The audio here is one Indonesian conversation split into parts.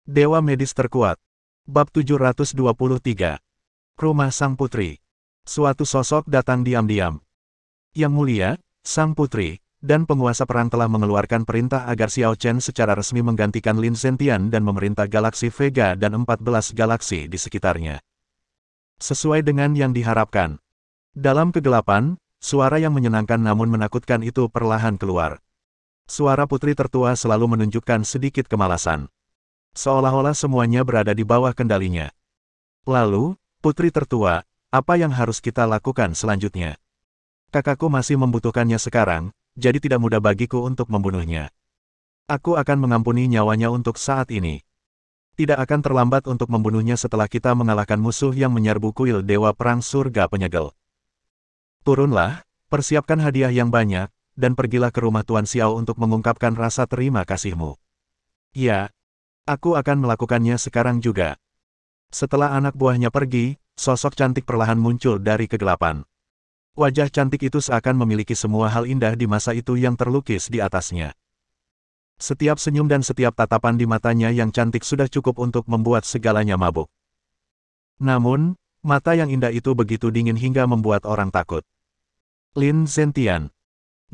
Dewa Medis Terkuat. Bab 723. Rumah Sang Putri. Suatu sosok datang diam-diam. Yang mulia, Sang Putri, dan penguasa perang telah mengeluarkan perintah agar Xiao Chen secara resmi menggantikan Lin Zentian dan memerintah galaksi Vega dan 14 galaksi di sekitarnya. Sesuai dengan yang diharapkan. Dalam kegelapan, suara yang menyenangkan namun menakutkan itu perlahan keluar. Suara putri tertua selalu menunjukkan sedikit kemalasan. Seolah-olah semuanya berada di bawah kendalinya. Lalu, putri tertua, apa yang harus kita lakukan selanjutnya? Kakakku masih membutuhkannya sekarang, jadi tidak mudah bagiku untuk membunuhnya. Aku akan mengampuni nyawanya untuk saat ini. Tidak akan terlambat untuk membunuhnya setelah kita mengalahkan musuh yang menyerbu kuil Dewa Perang Surga Penyegel. Turunlah, persiapkan hadiah yang banyak, dan pergilah ke rumah Tuan Xiao untuk mengungkapkan rasa terima kasihmu. Ya, aku akan melakukannya sekarang juga. Setelah anak buahnya pergi, sosok cantik perlahan muncul dari kegelapan. Wajah cantik itu seakan memiliki semua hal indah di masa itu yang terlukis di atasnya. Setiap senyum dan setiap tatapan di matanya yang cantik sudah cukup untuk membuat segalanya mabuk. Namun, mata yang indah itu begitu dingin hingga membuat orang takut. Lin Zentian,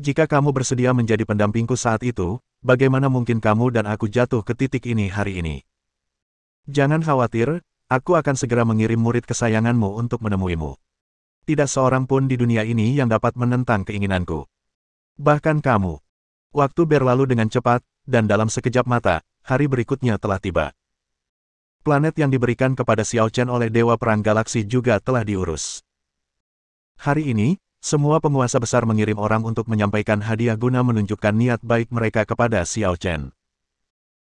jika kamu bersedia menjadi pendampingku saat itu, bagaimana mungkin kamu dan aku jatuh ke titik ini hari ini? Jangan khawatir, aku akan segera mengirim murid kesayanganmu untuk menemuimu. Tidak seorang pun di dunia ini yang dapat menentang keinginanku. Bahkan kamu. Waktu berlalu dengan cepat, dan dalam sekejap mata, hari berikutnya telah tiba. Planet yang diberikan kepada Xiao Chen oleh Dewa Perang Galaksi juga telah diurus. Hari ini, semua penguasa besar mengirim orang untuk menyampaikan hadiah guna menunjukkan niat baik mereka kepada Xiao Chen.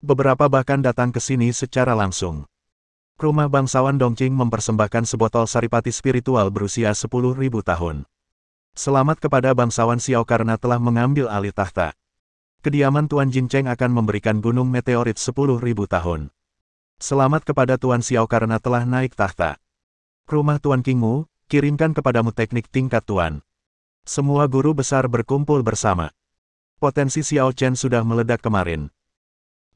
Beberapa bahkan datang ke sini secara langsung. Rumah bangsawan Dongqing mempersembahkan sebotol saripati spiritual berusia 10.000 tahun. Selamat kepada bangsawan Xiao karena telah mengambil alih tahta. Kediaman Tuan Jincheng akan memberikan gunung meteorit 10.000 tahun. Selamat kepada Tuan Xiao karena telah naik tahta. Rumah Tuan Qingmu, kirimkan kepadamu teknik tingkat Tuan. Semua guru besar berkumpul bersama. Potensi Xiao Chen sudah meledak kemarin.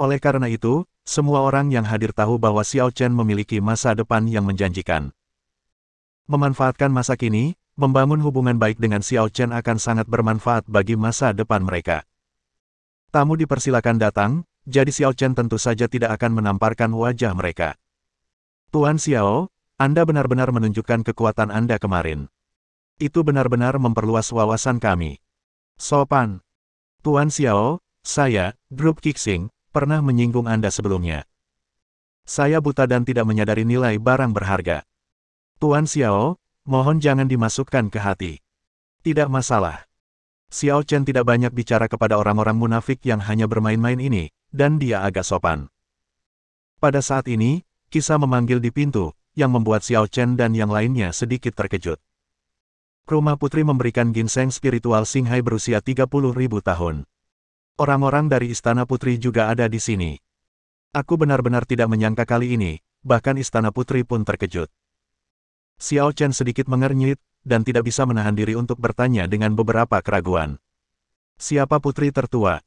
Oleh karena itu, semua orang yang hadir tahu bahwa Xiao Chen memiliki masa depan yang menjanjikan. Memanfaatkan masa kini, membangun hubungan baik dengan Xiao Chen akan sangat bermanfaat bagi masa depan mereka. Tamu dipersilakan datang, jadi Xiao Chen tentu saja tidak akan menamparkan wajah mereka. Tuan Xiao, Anda benar-benar menunjukkan kekuatan Anda kemarin. Itu benar-benar memperluas wawasan kami. Sopan. Tuan Xiao, saya, Grup Qixing, pernah menyinggung Anda sebelumnya. Saya buta dan tidak menyadari nilai barang berharga. Tuan Xiao, mohon jangan dimasukkan ke hati. Tidak masalah. Xiao Chen tidak banyak bicara kepada orang-orang munafik yang hanya bermain-main ini, dan dia agak sopan. Pada saat ini, Kisah memanggil di pintu, yang membuat Xiao Chen dan yang lainnya sedikit terkejut. Rumah Putri memberikan ginseng spiritual Xinghai berusia 30.000 tahun. Orang-orang dari Istana Putri juga ada di sini. Aku benar-benar tidak menyangka kali ini, bahkan Istana Putri pun terkejut. Xiao Chen sedikit mengernyit, dan tidak bisa menahan diri untuk bertanya dengan beberapa keraguan. Siapa putri tertua?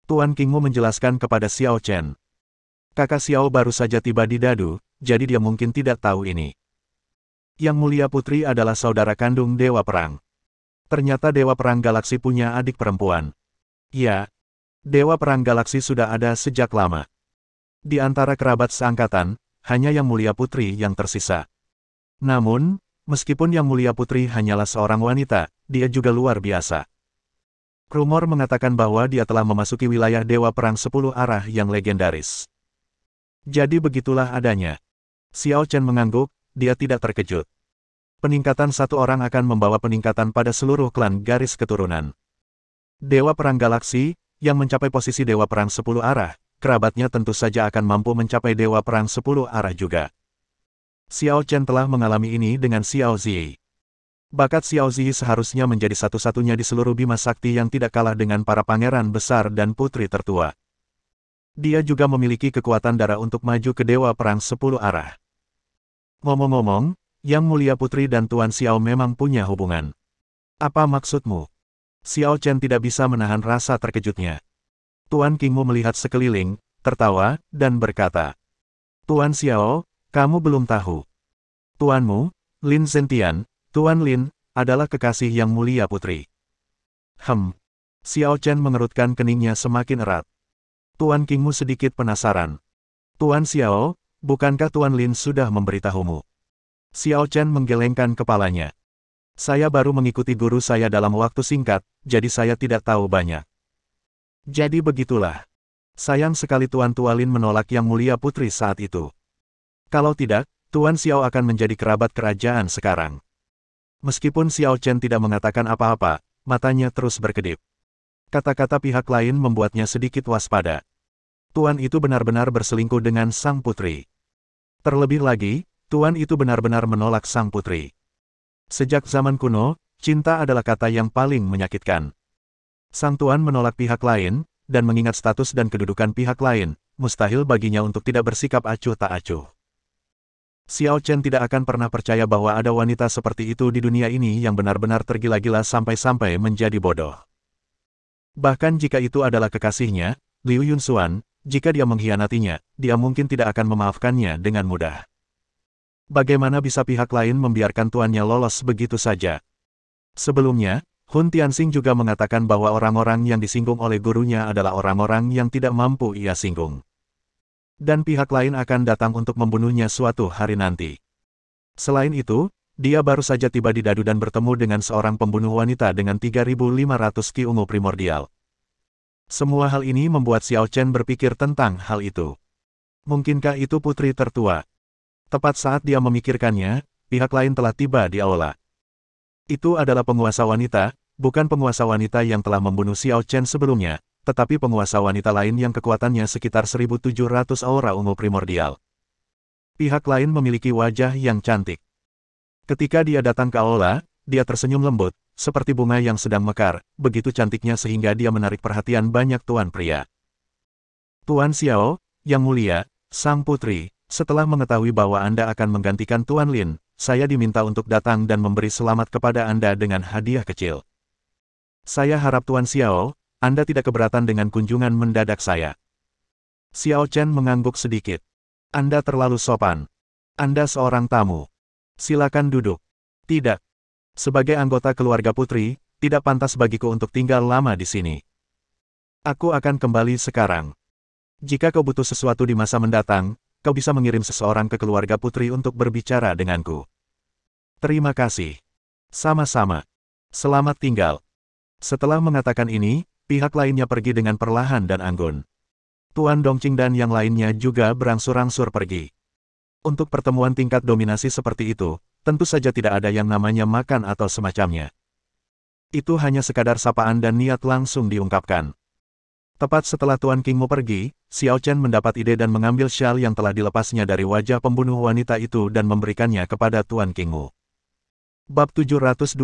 Tuan Qingmu menjelaskan kepada Xiao Chen. Kakak Xiao baru saja tiba di Dadu, jadi dia mungkin tidak tahu ini. Yang mulia putri adalah saudara kandung Dewa Perang. Ternyata Dewa Perang Galaksi punya adik perempuan. Ya, Dewa Perang Galaksi sudah ada sejak lama. Di antara kerabat seangkatan, hanya Yang Mulia Putri yang tersisa. Namun, meskipun Yang Mulia Putri hanyalah seorang wanita, dia juga luar biasa. Rumor mengatakan bahwa dia telah memasuki wilayah Dewa Perang 10 arah yang legendaris. Jadi begitulah adanya. Xiao Chen mengangguk, dia tidak terkejut. Peningkatan satu orang akan membawa peningkatan pada seluruh klan garis keturunan. Dewa Perang Galaksi, yang mencapai posisi Dewa Perang 10 arah, kerabatnya tentu saja akan mampu mencapai Dewa Perang 10 arah juga. Xiao Chen telah mengalami ini dengan Xiao Zi. Bakat Xiao Zi seharusnya menjadi satu-satunya di seluruh Bima Sakti yang tidak kalah dengan para pangeran besar dan putri tertua. Dia juga memiliki kekuatan darah untuk maju ke Dewa Perang 10 arah. Ngomong-ngomong, Yang Mulia Putri dan Tuan Xiao memang punya hubungan. Apa maksudmu? Xiao Chen tidak bisa menahan rasa terkejutnya. Tuan Qingmu melihat sekeliling, tertawa, dan berkata, Tuan Xiao, kamu belum tahu. Tuanmu, Lin Zentian, Tuan Lin, adalah kekasih yang mulia putri. Xiao Chen mengerutkan keningnya semakin erat. Tuan Qingmu sedikit penasaran. Tuan Xiao, bukankah Tuan Lin sudah memberitahumu? Xiao Chen menggelengkan kepalanya. Saya baru mengikuti guru saya dalam waktu singkat, jadi saya tidak tahu banyak. Jadi begitulah. Sayang sekali Tuan Lin menolak Yang Mulia Putri saat itu. Kalau tidak, Tuan Xiao akan menjadi kerabat kerajaan sekarang. Meskipun Xiao Chen tidak mengatakan apa-apa, matanya terus berkedip. Kata-kata pihak lain membuatnya sedikit waspada. Tuan itu benar-benar berselingkuh dengan sang putri. Terlebih lagi, Tuan itu benar-benar menolak sang putri. Sejak zaman kuno, cinta adalah kata yang paling menyakitkan. Sang Tuan menolak pihak lain, dan mengingat status dan kedudukan pihak lain, mustahil baginya untuk tidak bersikap acuh tak acuh. Xiao Chen tidak akan pernah percaya bahwa ada wanita seperti itu di dunia ini yang benar-benar tergila-gila sampai-sampai menjadi bodoh. Bahkan jika itu adalah kekasihnya, Liu Yunxuan, jika dia mengkhianatinya, dia mungkin tidak akan memaafkannya dengan mudah. Bagaimana bisa pihak lain membiarkan tuannya lolos begitu saja? Sebelumnya, Hun Tianxing juga mengatakan bahwa orang-orang yang disinggung oleh gurunya adalah orang-orang yang tidak mampu ia singgung. Dan pihak lain akan datang untuk membunuhnya suatu hari nanti. Selain itu, dia baru saja tiba di Dadu dan bertemu dengan seorang pembunuh wanita dengan 3.500 Ki ungu primordial. Semua hal ini membuat Xiao Chen berpikir tentang hal itu. Mungkinkah itu putri tertua? Tepat saat dia memikirkannya, pihak lain telah tiba di aula. Itu adalah penguasa wanita, bukan penguasa wanita yang telah membunuh Xiao Chen sebelumnya, tetapi penguasa wanita lain yang kekuatannya sekitar 1.700 aura ungu primordial. Pihak lain memiliki wajah yang cantik. Ketika dia datang ke aula, dia tersenyum lembut, seperti bunga yang sedang mekar, begitu cantiknya sehingga dia menarik perhatian banyak tuan pria. Tuan Xiao, Yang Mulia, Sang Putri, setelah mengetahui bahwa Anda akan menggantikan Tuan Lin, saya diminta untuk datang dan memberi selamat kepada Anda dengan hadiah kecil. Saya harap Tuan Xiao, Anda tidak keberatan dengan kunjungan mendadak saya. Xiao Chen mengangguk sedikit. Anda terlalu sopan. Anda seorang tamu. Silakan duduk. Tidak. Sebagai anggota keluarga putri, tidak pantas bagiku untuk tinggal lama di sini. Aku akan kembali sekarang. Jika kau butuh sesuatu di masa mendatang, kau bisa mengirim seseorang ke keluarga putri untuk berbicara denganku. Terima kasih. Sama-sama. Selamat tinggal. Setelah mengatakan ini, pihak lainnya pergi dengan perlahan dan anggun. Tuan Dongqing dan yang lainnya juga berangsur-angsur pergi. Untuk pertemuan tingkat dominasi seperti itu, tentu saja tidak ada yang namanya makan atau semacamnya. Itu hanya sekadar sapaan dan niat langsung diungkapkan. Tepat setelah Tuan Qingmu pergi, Xiao Chen mendapat ide dan mengambil syal yang telah dilepasnya dari wajah pembunuh wanita itu dan memberikannya kepada Tuan Qingmu. Bab 724.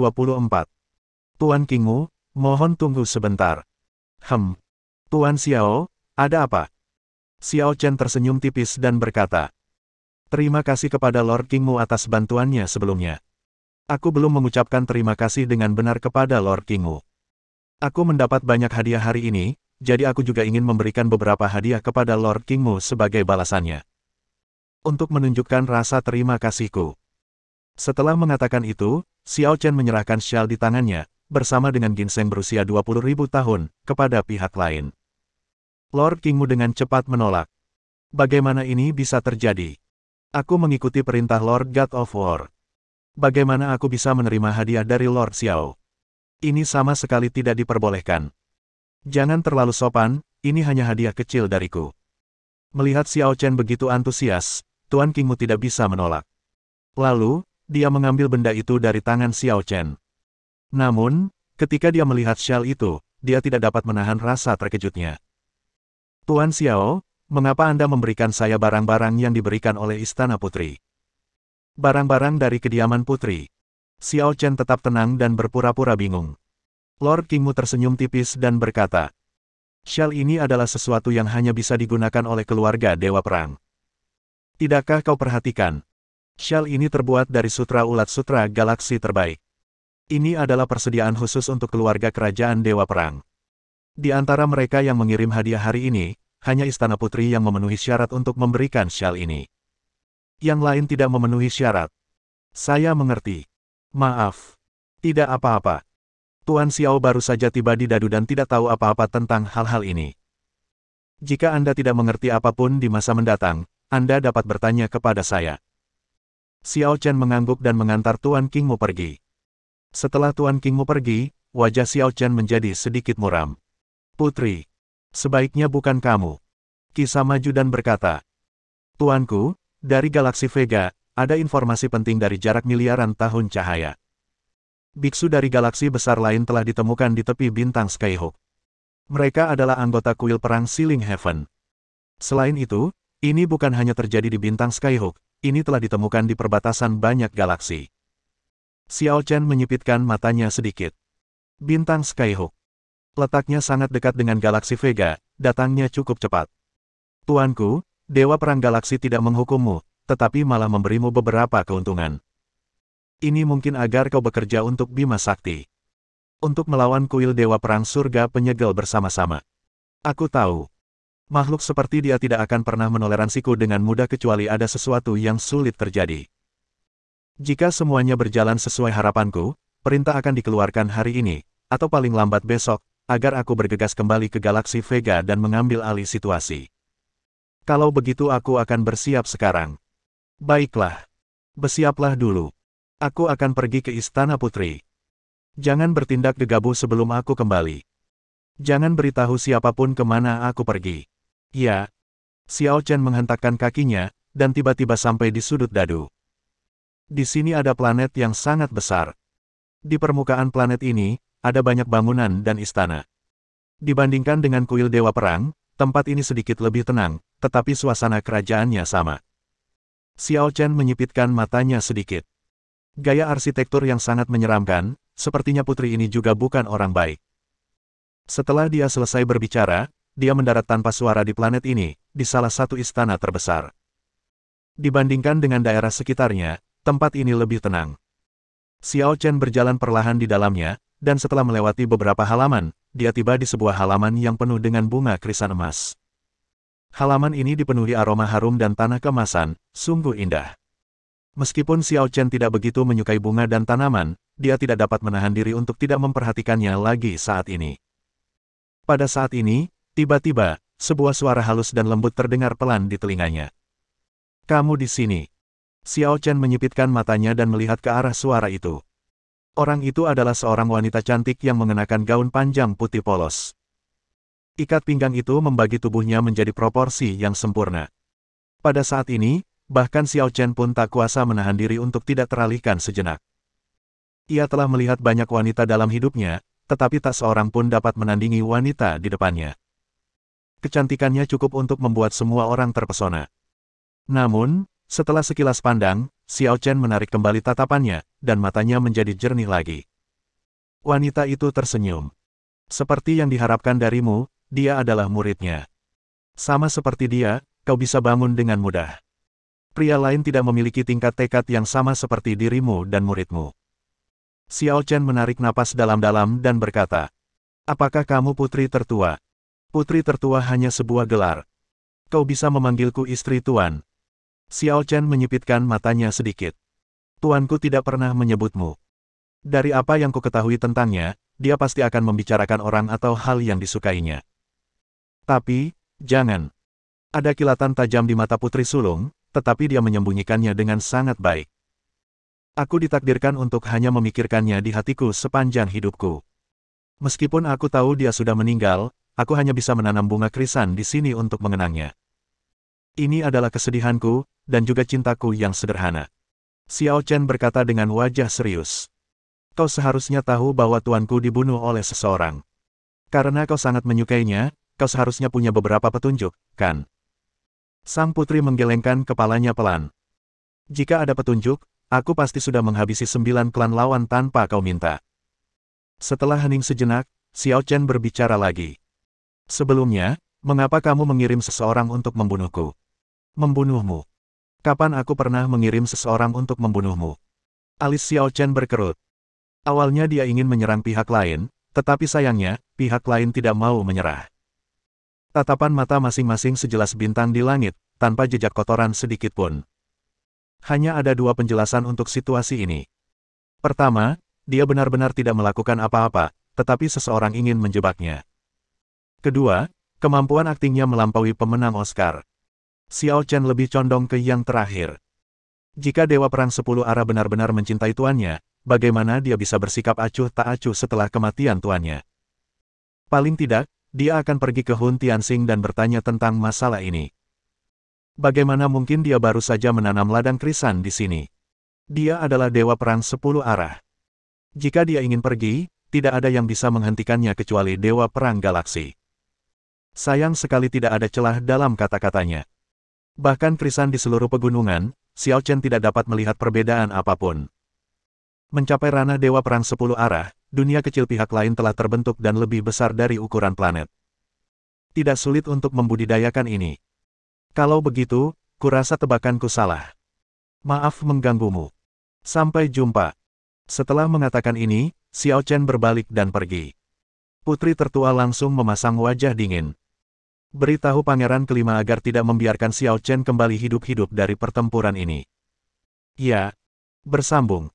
Tuan Qingmu, mohon tunggu sebentar. Tuan Xiao, ada apa? Xiao Chen tersenyum tipis dan berkata, terima kasih kepada Lord Qingmu atas bantuannya sebelumnya. Aku belum mengucapkan terima kasih dengan benar kepada Lord Qingmu. Aku mendapat banyak hadiah hari ini, jadi aku juga ingin memberikan beberapa hadiah kepada Lord Qingmu sebagai balasannya. Untuk menunjukkan rasa terima kasihku. Setelah mengatakan itu, Xiao Chen menyerahkan syal di tangannya, bersama dengan ginseng berusia 20.000 tahun, kepada pihak lain. Lord Qingmu dengan cepat menolak. Bagaimana ini bisa terjadi? Aku mengikuti perintah Lord God of War. Bagaimana aku bisa menerima hadiah dari Lord Xiao? Ini sama sekali tidak diperbolehkan. Jangan terlalu sopan, ini hanya hadiah kecil dariku. Melihat Xiao Chen begitu antusias, Tuan Qingmu tidak bisa menolak. Lalu, dia mengambil benda itu dari tangan Xiao Chen. Namun, ketika dia melihat syal itu, dia tidak dapat menahan rasa terkejutnya. Tuan Xiao, mengapa Anda memberikan saya barang-barang yang diberikan oleh Istana Putri? Barang-barang dari kediaman putri. Xiao Chen tetap tenang dan berpura-pura bingung. Lord Qingmu tersenyum tipis dan berkata, syal ini adalah sesuatu yang hanya bisa digunakan oleh keluarga Dewa Perang. Tidakkah kau perhatikan? Syal ini terbuat dari sutra ulat sutra galaksi terbaik. Ini adalah persediaan khusus untuk keluarga kerajaan Dewa Perang. Di antara mereka yang mengirim hadiah hari ini, hanya Istana Putri yang memenuhi syarat untuk memberikan syal ini. Yang lain tidak memenuhi syarat. Saya mengerti. Maaf. Tidak apa-apa. Tuan Xiao baru saja tiba di Dadu dan tidak tahu apa-apa tentang hal-hal ini. Jika Anda tidak mengerti apapun di masa mendatang, Anda dapat bertanya kepada saya. Xiao Chen mengangguk dan mengantar Tuan Qingmu pergi. Setelah Tuan Qingmu pergi, wajah Xiao Chen menjadi sedikit muram. Putri, sebaiknya bukan kamu. Kisah maju dan berkata, Tuanku, dari galaksi Vega, ada informasi penting dari jarak miliaran tahun cahaya. Biksu dari galaksi besar lain telah ditemukan di tepi bintang Skyhook. Mereka adalah anggota kuil perang Sealing Heaven. Selain itu, ini bukan hanya terjadi di bintang Skyhook, ini telah ditemukan di perbatasan banyak galaksi. Xiao Chen menyipitkan matanya sedikit. Bintang Skyhook. Letaknya sangat dekat dengan galaksi Vega, datangnya cukup cepat. Tuanku, Dewa Perang Galaksi tidak menghukummu, tetapi malah memberimu beberapa keuntungan. Ini mungkin agar kau bekerja untuk Bima Sakti. Untuk melawan kuil Dewa Perang Surga Penyegel bersama-sama. Aku tahu. Makhluk seperti dia tidak akan pernah menoleransiku dengan mudah kecuali ada sesuatu yang sulit terjadi. Jika semuanya berjalan sesuai harapanku, perintah akan dikeluarkan hari ini, atau paling lambat besok, agar aku bergegas kembali ke galaksi Vega dan mengambil alih situasi. Kalau begitu aku akan bersiap sekarang. Baiklah. Bersiaplah dulu. Aku akan pergi ke Istana Putri. Jangan bertindak gegabah sebelum aku kembali. Jangan beritahu siapapun kemana aku pergi. Ya. Xiao Chen menghentakkan kakinya, dan tiba-tiba sampai di sudut Dadu. Di sini ada planet yang sangat besar. Di permukaan planet ini, ada banyak bangunan dan istana. Dibandingkan dengan kuil Dewa Perang, tempat ini sedikit lebih tenang, tetapi suasana kerajaannya sama. Xiao Chen menyipitkan matanya sedikit. Gaya arsitektur yang sangat menyeramkan, sepertinya putri ini juga bukan orang baik. Setelah dia selesai berbicara, dia mendarat tanpa suara di planet ini, di salah satu istana terbesar. Dibandingkan dengan daerah sekitarnya, tempat ini lebih tenang. Xiao Chen berjalan perlahan di dalamnya, dan setelah melewati beberapa halaman, dia tiba di sebuah halaman yang penuh dengan bunga krisan emas. Halaman ini dipenuhi aroma harum dan tanah keemasan, sungguh indah. Meskipun Xiao Chen tidak begitu menyukai bunga dan tanaman, dia tidak dapat menahan diri untuk tidak memperhatikannya lagi saat ini. Pada saat ini, tiba-tiba, sebuah suara halus dan lembut terdengar pelan di telinganya. Kamu di sini. Xiao Chen menyipitkan matanya dan melihat ke arah suara itu. Orang itu adalah seorang wanita cantik yang mengenakan gaun panjang putih polos. Ikat pinggang itu membagi tubuhnya menjadi proporsi yang sempurna. Pada saat ini, bahkan Xiao Chen pun tak kuasa menahan diri untuk tidak teralihkan sejenak. Ia telah melihat banyak wanita dalam hidupnya, tetapi tak seorang pun dapat menandingi wanita di depannya. Kecantikannya cukup untuk membuat semua orang terpesona. Namun, setelah sekilas pandang, Xiao Chen menarik kembali tatapannya, dan matanya menjadi jernih lagi. Wanita itu tersenyum. Seperti yang diharapkan darimu, dia adalah muridnya. Sama seperti dia, kau bisa bangun dengan mudah. Pria lain tidak memiliki tingkat tekad yang sama seperti dirimu dan muridmu. Xiao Chen menarik napas dalam-dalam dan berkata, apakah kamu putri tertua? Putri tertua hanya sebuah gelar. Kau bisa memanggilku istri tuan. Xiao Chen menyipitkan matanya sedikit. Tuanku tidak pernah menyebutmu. Dari apa yang ku ketahui tentangnya, dia pasti akan membicarakan orang atau hal yang disukainya. Tapi, jangan. Ada kilatan tajam di mata putri sulung, tetapi dia menyembunyikannya dengan sangat baik. Aku ditakdirkan untuk hanya memikirkannya di hatiku sepanjang hidupku. Meskipun aku tahu dia sudah meninggal, aku hanya bisa menanam bunga krisan di sini untuk mengenangnya. Ini adalah kesedihanku, dan juga cintaku yang sederhana. Xiao Chen berkata dengan wajah serius. Kau seharusnya tahu bahwa tuanku dibunuh oleh seseorang. Karena kau sangat menyukainya, kau seharusnya punya beberapa petunjuk, kan? Sang putri menggelengkan kepalanya pelan. Jika ada petunjuk, aku pasti sudah menghabisi 9 klan lawan tanpa kau minta. Setelah hening sejenak, Xiao Chen berbicara lagi. Sebelumnya, mengapa kamu mengirim seseorang untuk membunuhku? Membunuhmu? Kapan aku pernah mengirim seseorang untuk membunuhmu? Alis Xiao Chen berkerut. Awalnya dia ingin menyerang pihak lain, tetapi sayangnya, pihak lain tidak mau menyerah. Tatapan mata masing-masing sejelas bintang di langit, tanpa jejak kotoran sedikit pun. Hanya ada dua penjelasan untuk situasi ini. Pertama, dia benar-benar tidak melakukan apa-apa, tetapi seseorang ingin menjebaknya. Kedua, kemampuan aktingnya melampaui pemenang Oscar. Xiao Chen lebih condong ke yang terakhir. Jika Dewa Perang 10 Arah benar-benar mencintai tuannya, bagaimana dia bisa bersikap acuh tak acuh setelah kematian tuannya? Paling tidak, dia akan pergi ke Hun Tianxing dan bertanya tentang masalah ini. Bagaimana mungkin dia baru saja menanam ladang krisan di sini? Dia adalah Dewa Perang 10 Arah. Jika dia ingin pergi, tidak ada yang bisa menghentikannya kecuali Dewa Perang Galaksi. Sayang sekali tidak ada celah dalam kata-katanya. Bahkan krisan di seluruh pegunungan, Xiao Chen tidak dapat melihat perbedaan apapun. Mencapai ranah Dewa Perang 10 Arah, dunia kecil pihak lain telah terbentuk dan lebih besar dari ukuran planet. Tidak sulit untuk membudidayakan ini. Kalau begitu, kurasa tebakanku salah. Maaf mengganggumu. Sampai jumpa. Setelah mengatakan ini, Xiao Chen berbalik dan pergi. Putri tertua langsung memasang wajah dingin. Beritahu pangeran kelima agar tidak membiarkan Xiao Chen kembali hidup-hidup dari pertempuran ini. Ya. Bersambung.